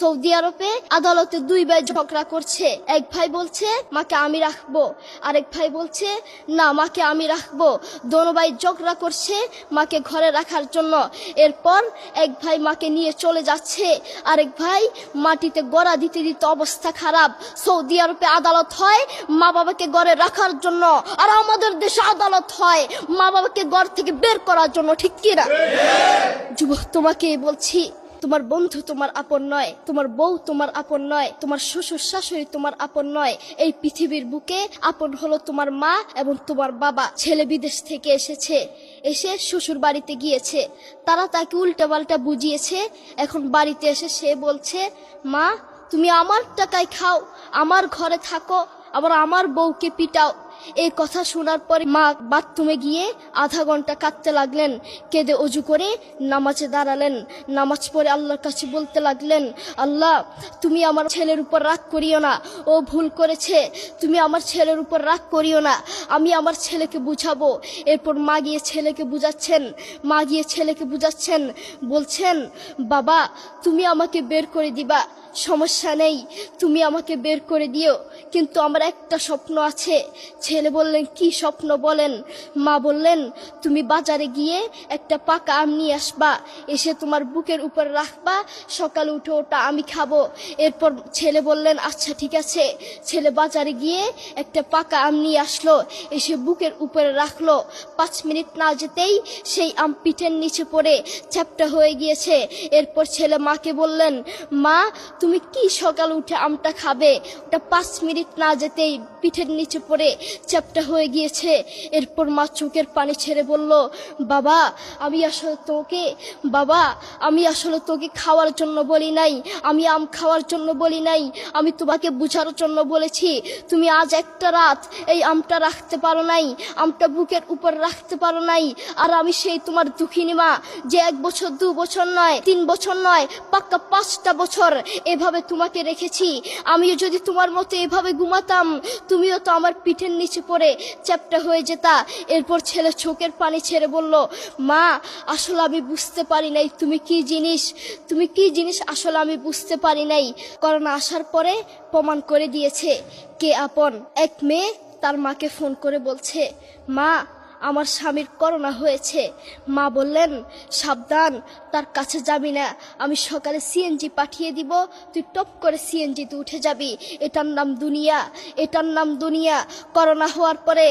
Saudi আরবে আদালতে দুই ভাই ঝগড়া করছে। এক ভাই বলছে মাকে আমি রাখবো, আরেক ভাই বলছে না মাকে আমি রাখবো। দোনো ভাই ঝগড়া করছে মাকে ঘরে রাখার জন্য। এরপর এক ভাই মাকে নিয়ে চলে যাচ্ছে, আরেক ভাই মাটিতে গড়া দিতে দিতে অবস্থা খারাপ। সৌদি আরবে আদালত হয় মা বাবাকে ঘরে রাখার জন্য, আর আমাদের দেশে আদালত হয় মা বাবাকে ঘর থেকে বের করার জন্য। ঠিক কি না? যুবক, তোমাকে বলছি, তোমার বন্ধু তোমার আপন নয়, তোমার বউ তোমার আপন নয়, তোমার শ্বশুর শাশুড়ি তোমার আপন নয়। এই পৃথিবীর বুকে আপন হলো তোমার মা এবং তোমার বাবা। ছেলে বিদেশ থেকে এসে শ্বশুর বাড়িতে গিয়েছে, তারা তাকে উল্টাপাল্টা বুঝিয়েছে। এখন বাড়িতে এসে সে বলছে মা তুমি আমার টাকায় খাও, আমার ঘরে থাকো, আবার আমার বউকে পিটাও। এই কথা শোনার পরে মা বাথরুমে গিয়ে আধা ঘন্টা কাঁদতে লাগলেন। কেঁদে অজু করে নামাজে দাঁড়ালেন। নামাজ পড়ে আল্লাহর কাছে বলতে লাগলেন, আল্লাহ তুমি আমার ছেলের উপর রাগ করিও না, ও ভুল করেছে, তুমি আমার ছেলের উপর রাগ করিও না, আমি আমার ছেলেকে বুঝাবো। এরপর মা গিয়ে ছেলেকে বুঝাচ্ছেন, বলছেন বাবা তুমি আমাকে বের করে দিবা, সমস্যা নেই, তুমি আমাকে বের করে দিও, কিন্তু আমার একটা স্বপ্ন আছে। ছেলে বললেন কি স্বপ্ন বলেন? মা বললেন তুমি বাজারে গিয়ে একটা পাকা আম নিয়ে আসবা, এসে তোমার বুকের উপর রাখবা, সকালে উঠে ওটা আমি খাবো। এরপর ছেলে বললেন আচ্ছা ঠিক আছে। ছেলে বাজারে গিয়ে একটা পাকা আম নিয়ে আসলো, এসে বুকের উপরে রাখলো। 5 মিনিট না যেতেই সেই আম পিঠের নিচে পড়ে চ্যাপ্টা হয়ে গিয়েছে। এরপর ছেলে মাকে বললেন মা তুমি কি সকাল উঠে আমটা খাবে? ওটা 5 মিনিট না যেতেই পিঠের নিচে পড়ে চ্যাপ্টা হয়ে গিয়েছে। এরপর মা চোখের পানি ছেড়ে বলল বাবা আমি আসলে তোকে খাওয়ার জন্য বলি নাই, আমি আম খাওয়ার জন্য বলি নাই, আমি তোমাকে বুঝার জন্য বলেছি। তুমি আজ একটা রাত এই আমটা রাখতে পারো নাই, আমটা বুকের উপর রাখতে পারো নাই, আর আমি সেই তোমার দুঃখিনী মা যে 1 বছর 2 বছর নয় 3 বছর নয় পাক্কা 5টা বছর এভাবে তোমাকে রেখেছি। আমিও যদি তোমার মতো এভাবে ঘুমাতাম তুমিও তো আমার পিঠের নিচে পড়ে চ্যাপ্টা হয়ে যেতা। এরপর ছেলে চোখের পানি ছেড়ে বলল মা আসলে আমি বুঝতে পারি নাই তুমি কি জিনিস আসলে আমি বুঝতে পারি নাই। করোনা আসার পরে প্রমাণ করে দিয়েছে কে আপন। এক মেয়ে তার মাকে ফোন করে বলছে মা আমার স্বামীর করোনা হয়েছে। মা বললেন সাবধান, তার কাছে যাবি না, আমি সকালে সিএনজি পাঠিয়ে দিব, তুই টপ করে সিএনজিতে উঠে যাবি, এটার নাম দুনিয়া। করোনা হওয়ার পরে